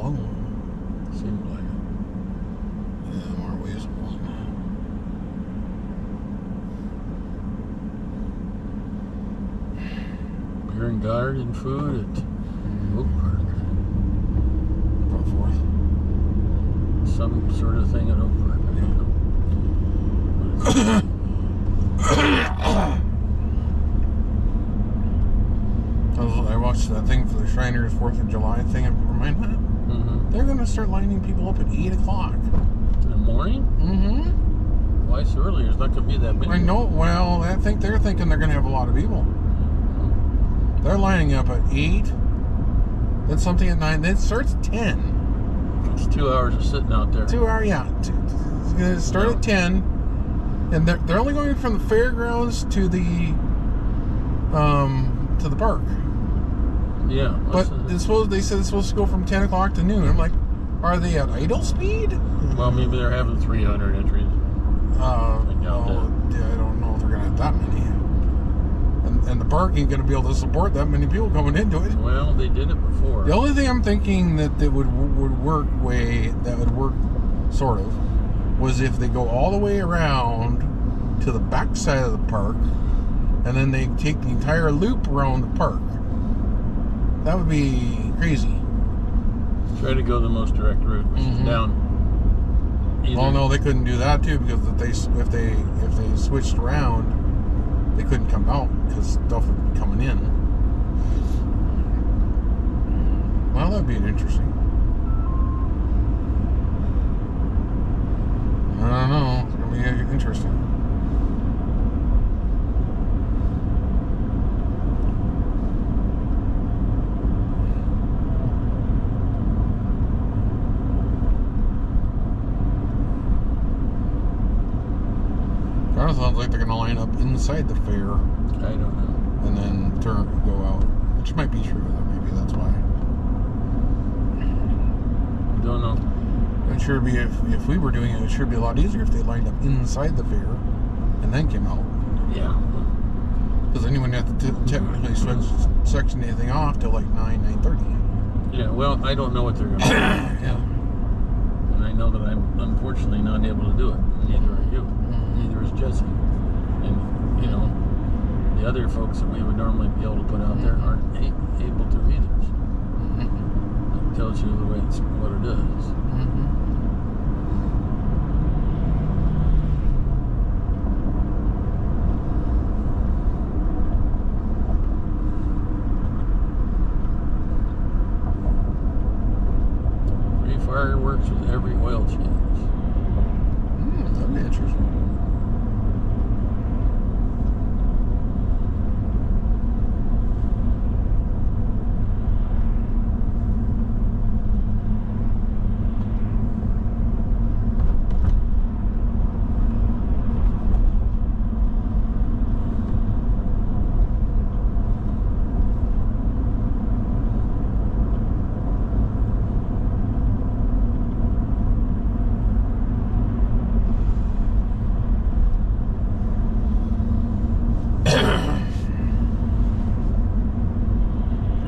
long. Seems like it. Yeah, more ways than one. Beer and garden food at Oak Park. About 4th. Some sort of thing at Oak Park. I don't know. What is it? I watched that thing for the Shriners 4th of July thing at Remind Hut. Mm-hmm. They're going to start lining people up at 8 o'clock. In the morning? Mm-hmm. Why so early? There's not going to be that many. I know. Well, I think they're thinking they're going to have a lot of people. They're lining up at 8. Then something at 9. Then it starts at 10. It's 2 hours of sitting out there. 2 hour, yeah. It's going to start at 10. And they're only going from the fairgrounds to the park. Yeah. But they said it's supposed to go from 10 o'clock to noon. I'm like, are they at idle speed? Well, maybe they're having 300 entries. Yeah, I don't know if they're going to have that many. And the park ain't going to be able to support that many people coming into it. Well, they did it before. The only thing I'm thinking that would work sort of, was if they go all the way around to the back side of the park, and then they take the entire loop around the park. That would be crazy. Try to go the most direct route, which is down. Well, no, they couldn't do that too, because if they switched around, they couldn't come out because stuff would be coming in. Well, that'd be interesting. I don't know. It's gonna be interesting. Kind of sounds like they're gonna line up inside the fair. I don't know. And then go out, which might be true. Maybe that's why. Don't know. It sure be if we were doing it. It sure be a lot easier if they lined up inside the fair and then came out. Yeah. Because then you wouldn't have to technically section anything off till like 9:30. Yeah. Well, I don't know what they're going to do. Yeah. And I know that I'm unfortunately not able to do it. Neither are you. Neither is Jesse. And the other folks that we would normally be able to put out there aren't able to either. So it tells you the way what it is. Fireworks with every oil change. That'd be interesting.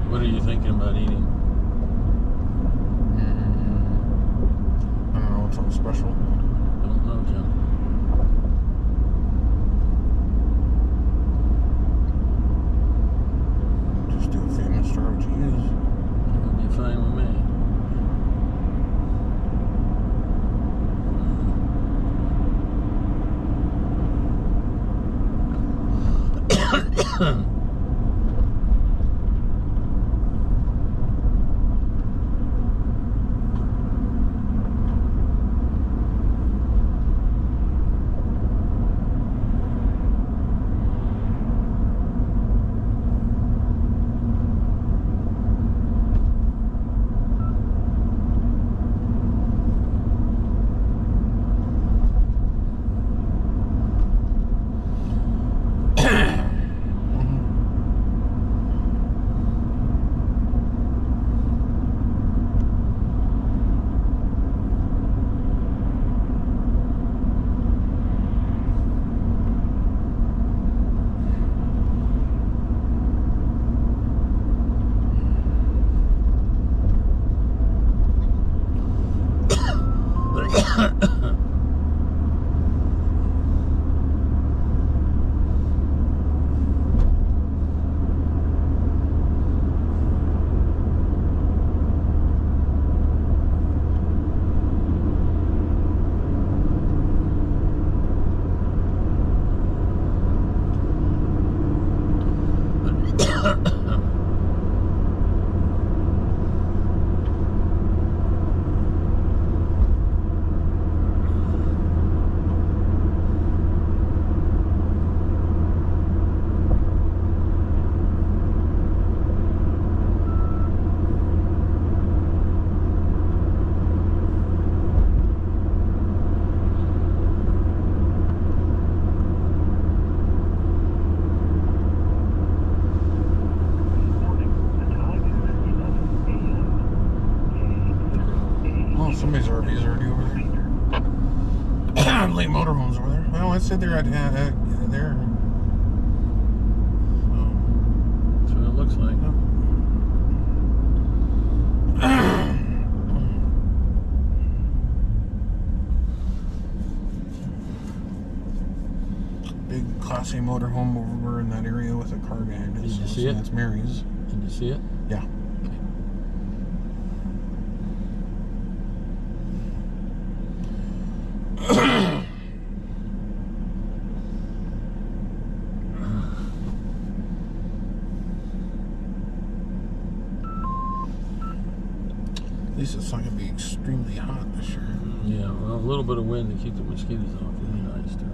What are you thinking about eating? I don't know, something special. Don't know, Jim. Just do a famous star cheese. It'll be fine with me. Somebody's RV is already over there. Late motorhomes over there. Well, I said they're at there. So. That's what it looks like. Big Class A motorhome over in that area with a car behind it. Did you see it? That's Mary's. Did you see it? Yeah. At least it's not going to be extremely hot this year. Yeah, well, a little bit of wind to keep the mosquitoes off would be nice too.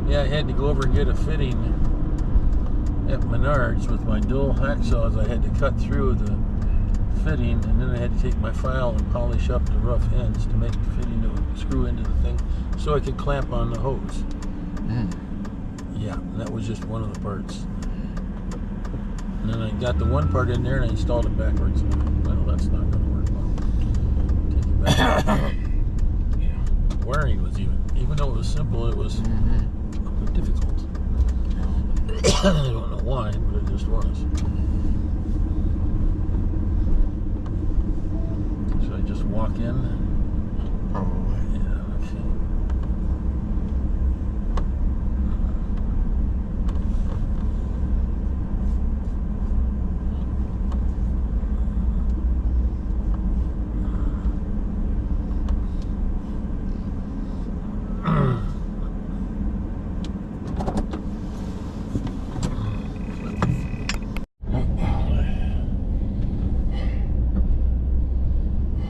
Yeah, I had to go over and get a fitting at Menards with my dual hacksaws. I had to cut through the fitting, and then I had to take my file and polish up the rough ends to make the fitting that would screw into the thing so I could clamp on the hose. Yeah, that was just one of the parts. And then I got the one part in there and I installed it backwards. Well, that's not going to work well. Take it back. Yeah. Wiring was even though it was simple, it was difficult. I don't know why, but it just was. Should I just walk in? Probably. Yeah, let's see.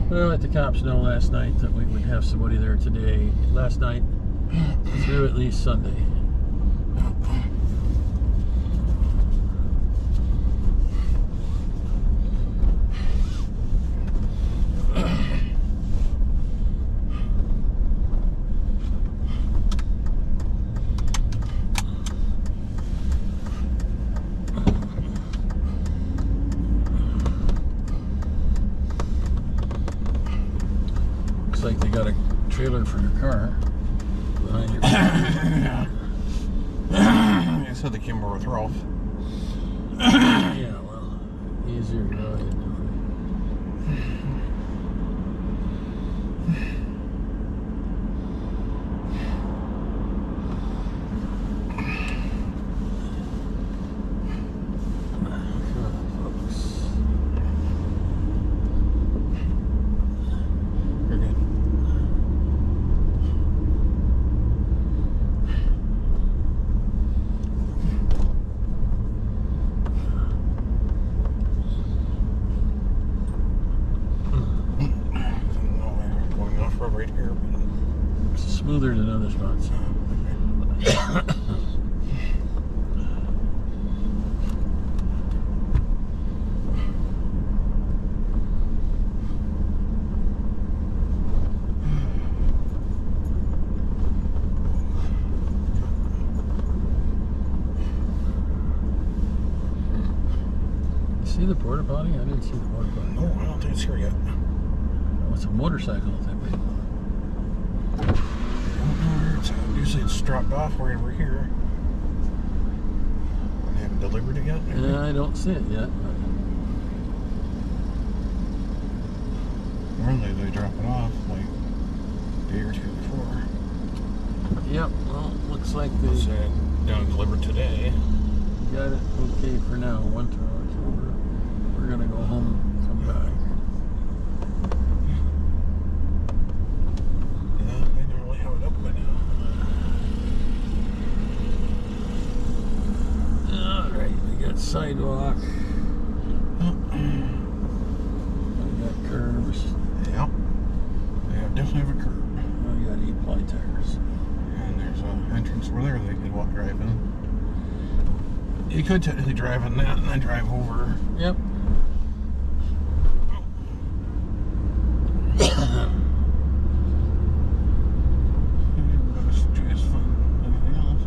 Well, let the cops know last night that we would have somebody there today. Last night through at least Sunday. Like they got a trailer for your car behind your car. I said they came over with Ralph. Yeah, well, easier to ride. Right here, but It's smoother than other spots. see the porta potty? I didn't see the porta potty. No, I don't think it's here yet. Oh, it's a motorcycle, I think. I don't know where it's at. Usually it's dropped off right over here. They haven't delivered it yet? Maybe? Yeah, I don't see it yet. Normally they drop it off like a day or two before. Yep, well, looks like they Don't deliver today. got it okay for now. One time, so we're gonna go home and come back. Yeah, they normally have it up by now. Alright, we got sidewalk. We got curbs. Yep. They definitely have a curb. We got 8-ply tires. And there's an entrance over there they could walk drive in. You could technically drive in that and then drive over. Yep. Anything else?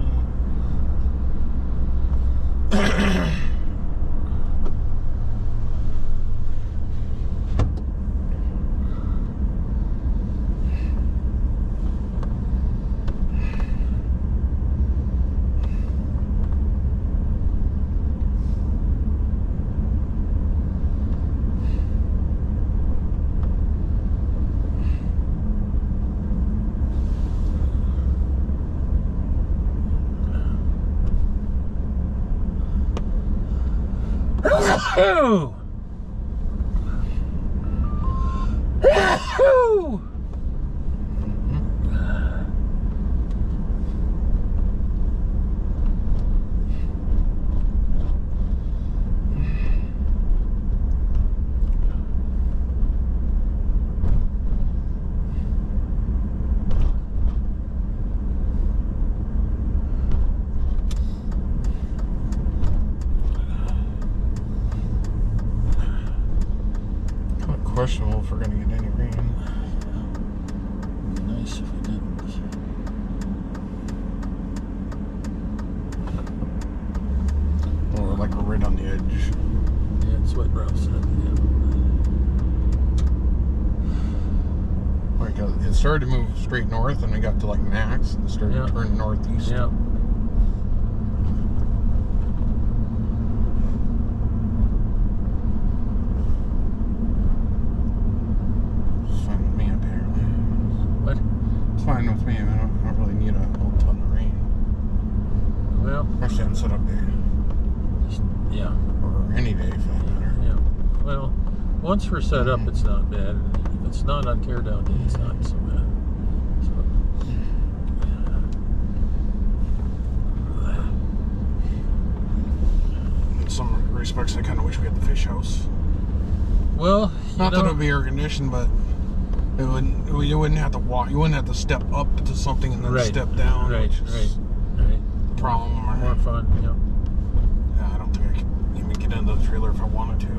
Oh! Oh! Questionable if we're going to get any rain. Nice if we didn't. Or like we're right on the edge. Yeah, it's what Ralph said. Yeah. Like it started to move straight north and we got to like max and started to turn northeast. Yeah. Fine with me. I don't really need a whole ton of rain. Well, Especially on set up day. yeah. Or any day for that matter. Yeah. Well, once we're set up, it's not bad. If it's not on teardown day, it's not so bad. So, In some respects, I kind of wish we had the fish house. well, Not that it would be air conditioned, but you wouldn't have to walk. You wouldn't have to step up to something and then step down. Right. The problem. More fun. Yeah. Yeah, I don't think I could even get into the trailer if I wanted to.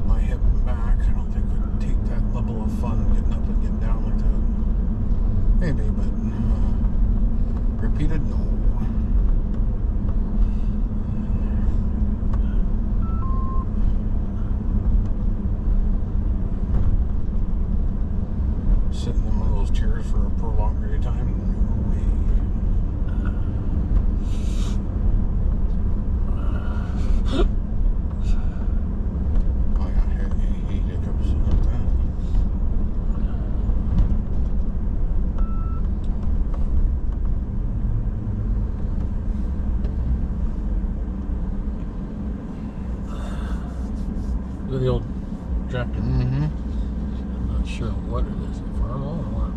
My hip and back, I don't think would take that level of fun getting up and getting down like that. Maybe, but repeated, no. Sitting in one of those chairs for a prolonged period of time, no way. Oh yeah, he hiccups like that. Look at the old tractor. Mm-hmm. I'm not sure what it is. A farm or what?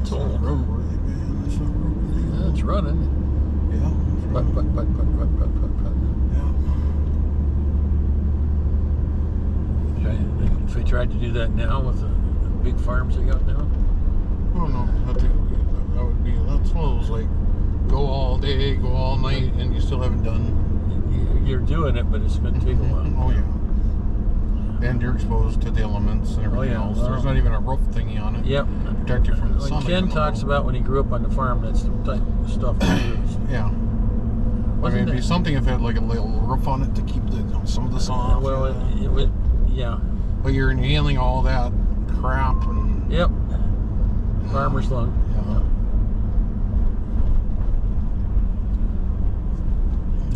It's old. Roadworthy, man. That's not roadworthy. Yeah, it's running. Yeah. Put. Yeah. If we tried to do that now with the big farms they got now? Oh no, I think that would be, that's one of those like, go all day, go all night, and you still haven't done. You're doing it, but it's going to take a while. Oh yeah. And you're exposed to the elements and everything else. Well, there's not even a roof thingy on it. Yep. Protect you from the sun. Ken talks about when he grew up on the farm, that's the type of stuff he used. Yeah. I mean, it'd be something if it had like a little roof on it to keep some of the sun off. Well, it would, yeah. But you're inhaling all that crap and. Yep. Farmer's lung. Yeah.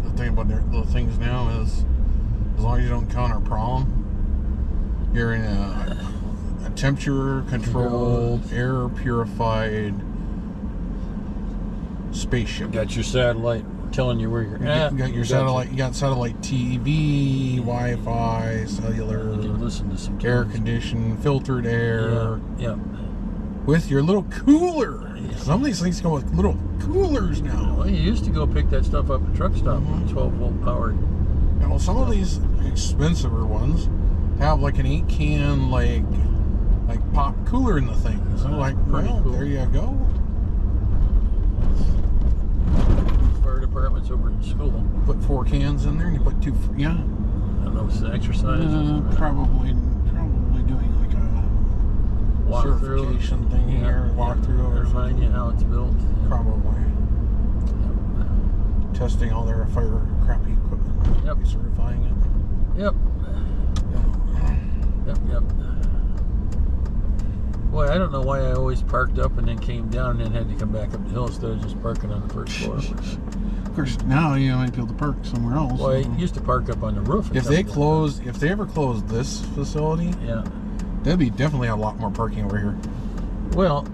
The thing about the things now is, as long as you don't encounter a problem, you're in a temperature-controlled, air-purified spaceship. You got your satellite telling you where you're at. You got your satellite. You got satellite TV, Wi-Fi, cellular. You can listen to some air conditioned, filtered air. Yeah. With your little cooler. Some of these things come with little coolers now. Well, you used to go pick that stuff up at truck stop, 12-volt powered. Yeah, well, some of these expensiver ones have like an 8-can like pop cooler in the thing. So like, well, cool. There you go. Fire departments over in school. Put 4 cans in there, and you put 2. Yeah. I don't know. It's an exercise. Probably doing like a certification thing here, walkthrough. Remind you how it's built. Probably. Yep. Testing all their fire crappy equipment. Yep. Certifying it. Yep. Yep. Boy, I don't know why I always parked up and then came down and then had to come back up the hill instead of just parking on the first floor. Of course, now you might be able to park somewhere else. Well, I used to park up on the roof. If they ever close this facility, there'd be definitely a lot more parking over here. Well,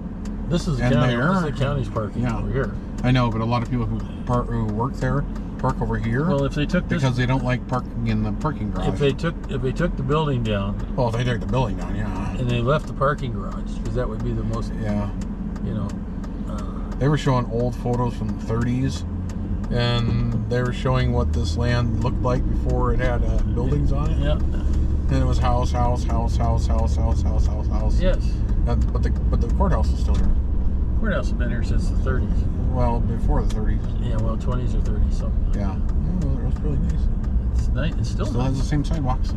this is the county's parking over here. I know, but a lot of people who work there park over here. Well, if they took this, because they don't like parking in the parking garage. If they took the building down. Well, if they took the building down, yeah. And they left the parking garage, because that would be the most. Yeah. You know. They were showing old photos from the 30s, and they were showing what this land looked like before it had buildings on it. Yeah. And it was house. Yes. But the courthouse is still here. Courthouse has been here since the 30s. Well, before the 30s. Yeah, well, 20s or 30s, something. Yeah. Oh, it was really nice. It's nice. It's still nice. Has the same sidewalks. So.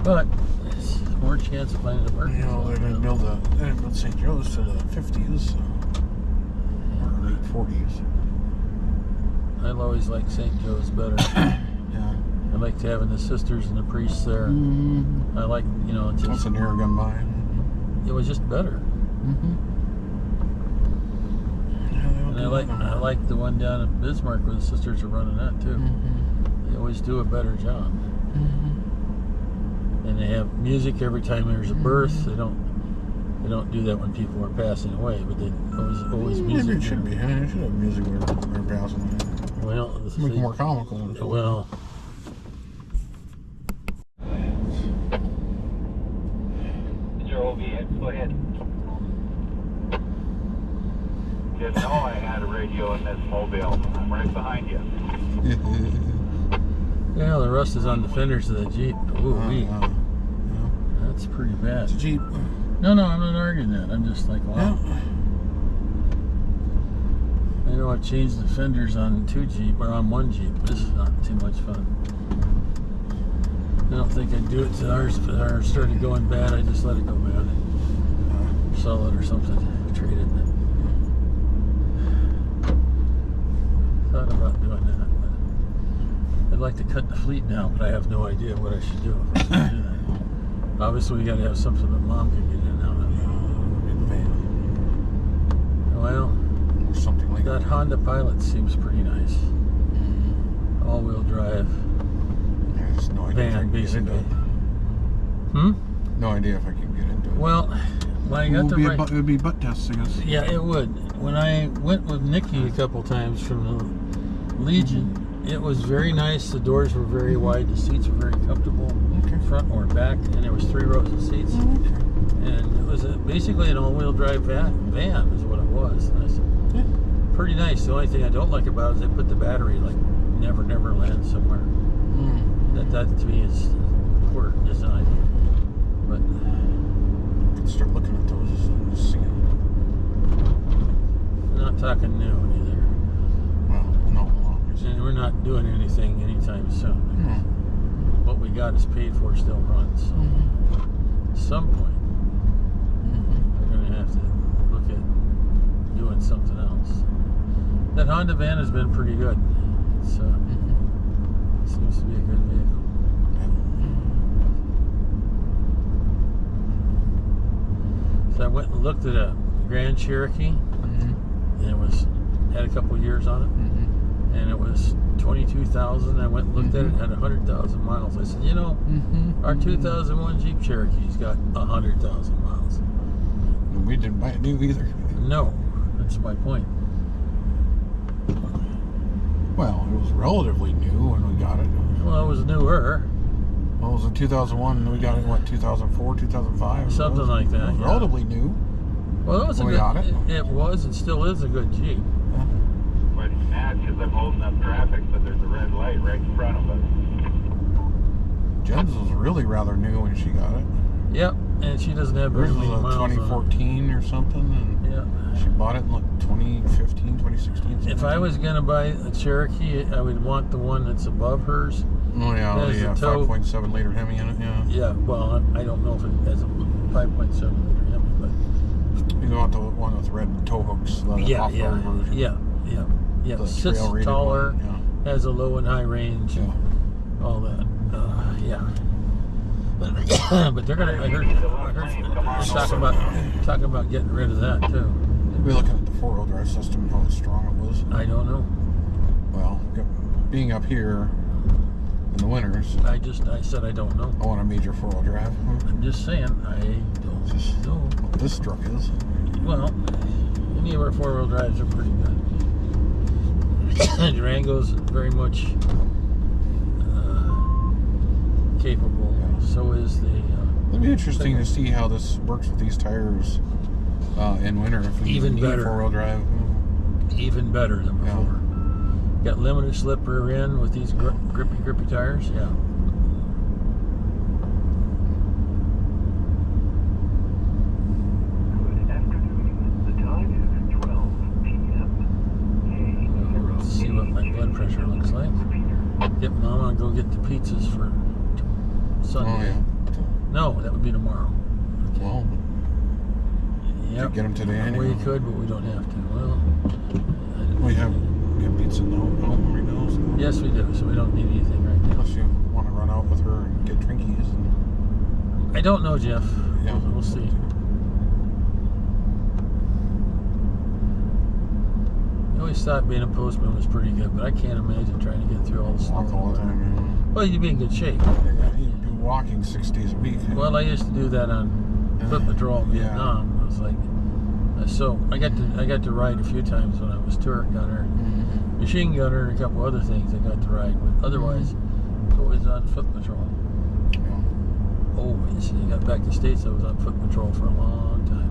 But there's more chance of finding a park. You know, they didn't build St. Joe's till the 50s or late 40s. I've always liked St. Joe's better. Yeah. I liked having the sisters and the priests there. I like, just... That's an era gone by. It was just better. And I like the one down in Bismarck where the sisters are running that too. They always do a better job. And they have music every time there's a birth. They don't do that when people are passing away, but they always music. Maybe it should be. It should have music when they're passing away. Well, make it more comical. Well. Go ahead. Just know I had a radio in this mobile. I'm right behind you. Yeah, the rust is on the fenders of the Jeep. Ooh, that's pretty bad. It's a Jeep. No, I'm not arguing that. I'm just like, wow. I know I've changed the fenders on 2 Jeep, or on 1 Jeep. This is not too much fun. I don't think I'd do it to ours. If ours started going bad, I just let it go bad. Sell it or something. Trade it. Thought about doing that. But I'd like to cut the fleet down, but I have no idea what I should do if I should do that. Obviously, we got to have something that Mom can get in and out of. Well, something like that Honda Pilot seems pretty nice. All-wheel drive. There's no idea van, basically. No idea if I can get into it. Well, when I got the right... It would be butt tests, I guess. Yeah, it would. When I went with Nikki a couple times from the Legion, it was very nice. The doors were very wide. The seats were very comfortable, front or back, and there was 3 rows of seats. And it was basically an all-wheel drive van is what it was. And I said, pretty nice. The only thing I don't like about it is they put the battery like Never Land somewhere. That to me is poor design. But I could start looking at those and see them. I'm not talking new either. Well, no, And we're not doing anything anytime soon. What we got is paid for, still runs. So at some point, we're going to have to look at doing something else. That Honda van has been pretty good. It's seems to be a good vehicle. So I went and looked at a Grand Cherokee, and it had a couple years on it, and it was 22,000. I went and looked at it, had 100,000 miles. I said, you know, our 2001 Jeep Cherokee's got 100,000 miles. And we didn't buy it new either. No, that's my point. Well, it was relatively new when we got it. Well, it was newer. Well, it was in 2001, and we got it in, what, 2004, 2005? Something like that. It was relatively new. Well, it was when we got it. It was and still is a good Jeep. Yeah. But it's mad because I'm holding up traffic, but there's a red light right in front of us. Jen's was really rather new when she got it. Yep, and she doesn't have very Hers many was miles 2014 or something, and she bought it in like 2015, 2016. If I was going to buy a Cherokee, I would want the one that's above hers. Oh yeah, Has yeah, the tow- 5.7 liter Hemi in it, yeah. Yeah, well, I don't know if it has a 5.7 liter Hemi, but You want the one with red tow hooks, the off-road version. yeah. The Sits trail-rated taller, one, has a low and high range, yeah. all that. But they're gonna. I heard they're talking about getting rid of that too. We'll be looking at the four-wheel drive system and how strong it was. I don't know. Well, being up here in the winters, I said I don't know. I want a major four-wheel drive. I'm just saying I don't know. What this truck is. Well, any of our four-wheel drives are pretty good. Durango's very much capable. Yeah. So is the. It'll be interesting to see how this works with these tires in winter. If we Even need better. four-wheel drive. Even better than before. Got limited slip rear end with these grippy tires. Yeah. Good afternoon. The time is 12 p.m. Let's see what my blood pressure looks like. Get Mama and go get the pizzas for Sunday. Oh yeah. No, that would be tomorrow. Okay. Well, Yep. get them today anyway. We could, but we don't have to. Well, We have pizza home right now, so yes, we do. So we don't need anything right now. unless you want to run out with her and get drinkies. And, I don't know, Jeff. yeah, We'll see. I always thought being a postman was pretty good, but I can't imagine trying to get through all the snow. Walk all the time. Well, you'd be in good shape. Yeah, you do walking 6 days a week. Well, I used to do that on foot patrol in Yeah. Vietnam. I was like, so I got to ride a few times when I was turret gunner, machine gunner, and a couple other things I got to ride. But otherwise, always on foot patrol. Yeah. Always. I got back to States, I was on foot patrol for a long time.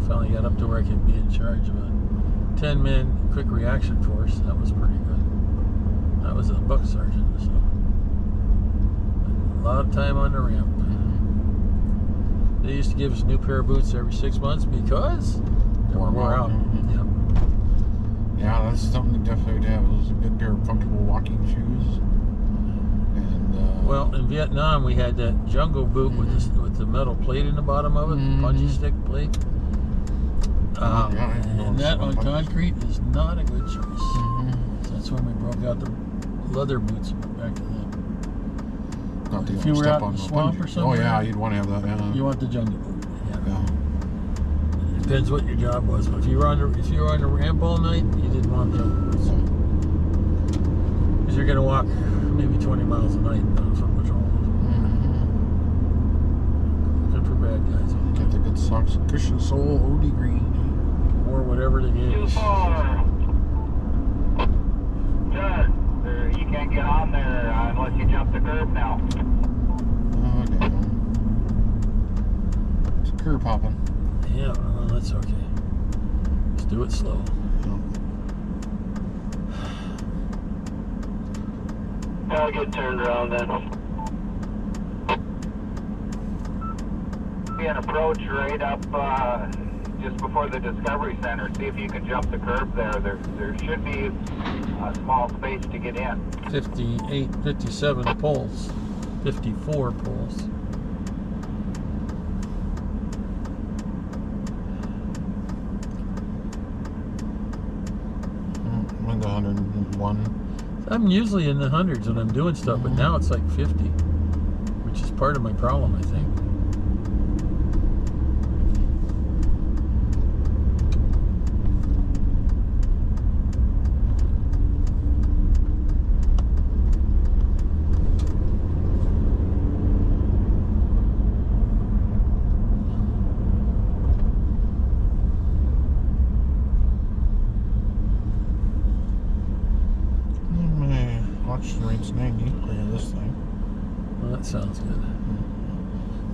Finally got up to where I could be in charge of a 10-man quick reaction force. That was pretty good. I was a buck sergeant, so a lot of time on the ramp. They used to give us a new pair of boots every 6 months because they were wore out. Yep. Yeah, that's something definitely to have. It was a good pair of comfortable walking shoes. And Well, in Vietnam, we had that jungle boot with the metal plate in the bottom of it, the punchy stick plate. And that on concrete is not a good choice. So that's when we broke out the leather boots and went back to them. not to If you were step out in on the the swamp bungee. or something. Oh yeah, you'd want to have that. Yeah. You want the jungle boot. Yeah. Depends what your job was. But if you were on the ramp all night, you didn't want jungle boots. Because you're going to walk maybe 20 miles a night on foot patrol. Good for bad guys. Get the good socks, cushion sole, OD green. Or whatever they gave us. 2-4. Sir, you can't get on there unless you jump the curb now. Oh damn. It's curb hopping. Yeah, well, that's okay. Let's do it slow. I'll get turned around then. Be an approach right up just before the Discovery Center. See if you can jump the curb there. There should be a small space to get in. 58, 57 poles, 54 poles. I'm in the 101. I'm usually in the hundreds when I'm doing stuff, but now it's like 50, which is part of my problem, I think. Oxygen rate's 90. Look at this thing. Well, that sounds good.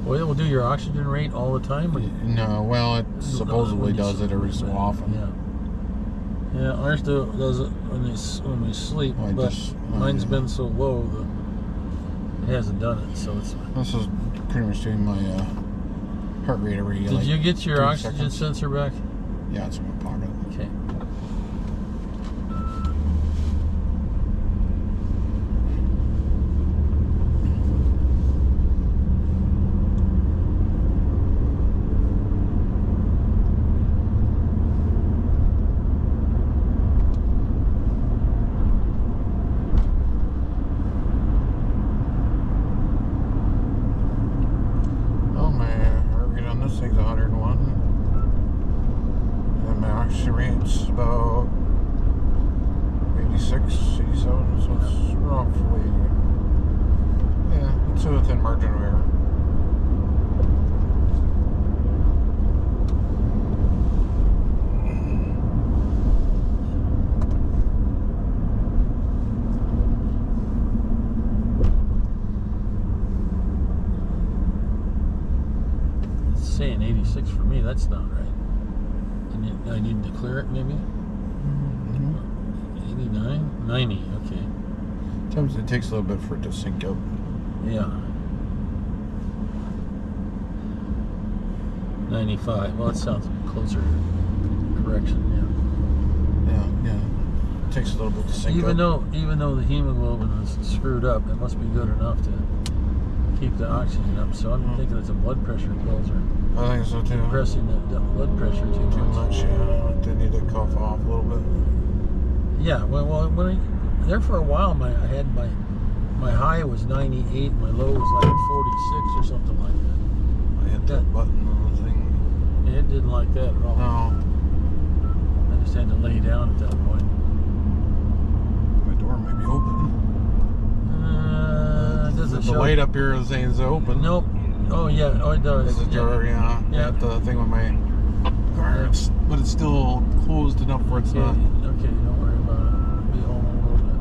Well, it will do your oxygen rate all the time? Or No, well, it supposedly does it every so often. Yeah. Yeah, ours does it when we sleep, Well, but mine's been so low that it hasn't done it. So it's. This is pretty much doing my heart rate every. Did you get your oxygen sensor back? Yeah, it's in my pocket. Okay. This thing's 101. And my oxygen rate's about 86, 87, so it's roughly, yeah, it's within margin of error. Saying 86 for me, that's not right. And I need to clear it maybe? 89? 90, okay. Sometimes it takes a little bit for it to sync up. Yeah. 95, well, that sounds closer to correction, Yeah. It takes a little bit to sync Even up. though the hemoglobin is screwed up, it must be good enough to keep the oxygen up. So I'm thinking it's a blood pressure pills or I think so too. depressing the blood pressure too much. Yeah. They need to cough off a little bit. Yeah, well when there for a while, I had my high was 98, my low was like 46 or something like that. I hit that button on the thing. And it didn't like that at all. No. I just had to lay down at that point. My door might be open. It doesn't The show. light up here is saying it's open. Nope. Oh yeah. Oh, it does. There's a door, yeah. Yeah. The thing with my car, but it's still closed enough where it's Okay. not. Okay. Don't worry about it. I'll be home in a little bit.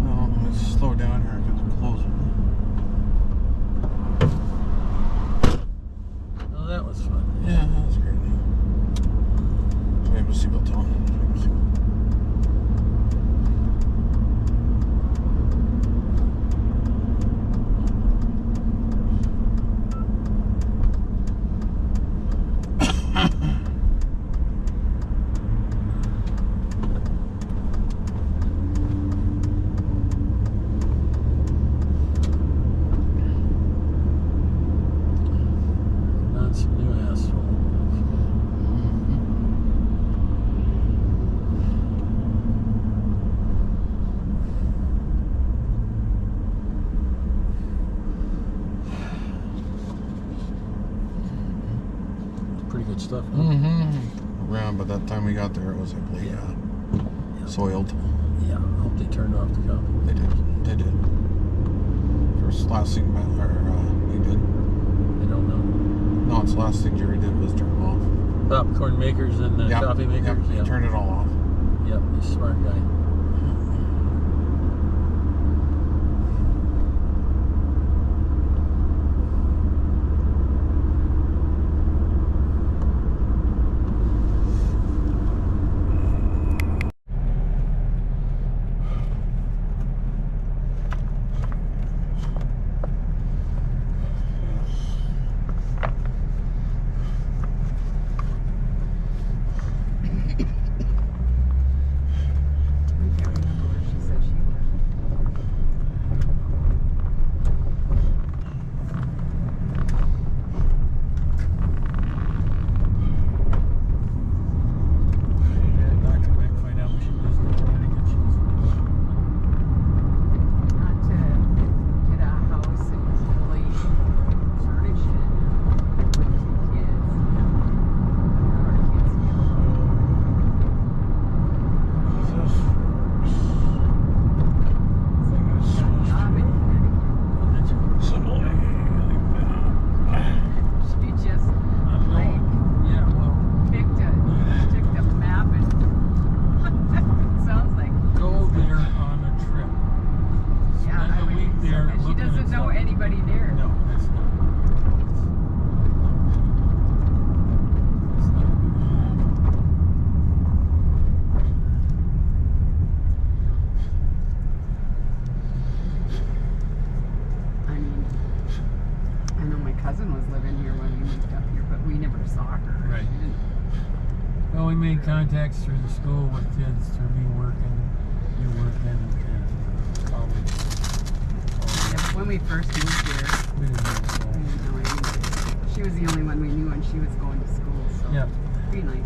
No, let me just slow down here because it's closing. Oh, that was fun. Yeah, that's great. So we have a seatbelt on. Good stuff. Huh? Yeah, but that time we got there, it was like soiled. Yeah, I hope they turned off the coffee. They did. They did. First, last thing we did. I don't know. No, it's the last thing Jerry did was turn them off. Popcorn makers and coffee makers. Yep, he turned it all off. Yep, he's a smart guy. cousin was living here when we moved up here, but we never saw her. Right. We didn't- Well, we made contacts through the school with kids, through me working, you working, and college. Yeah, but when we first moved here, We didn't know we didn't know anything. She was the only one we knew, and she was going to school, so Yeah. green light.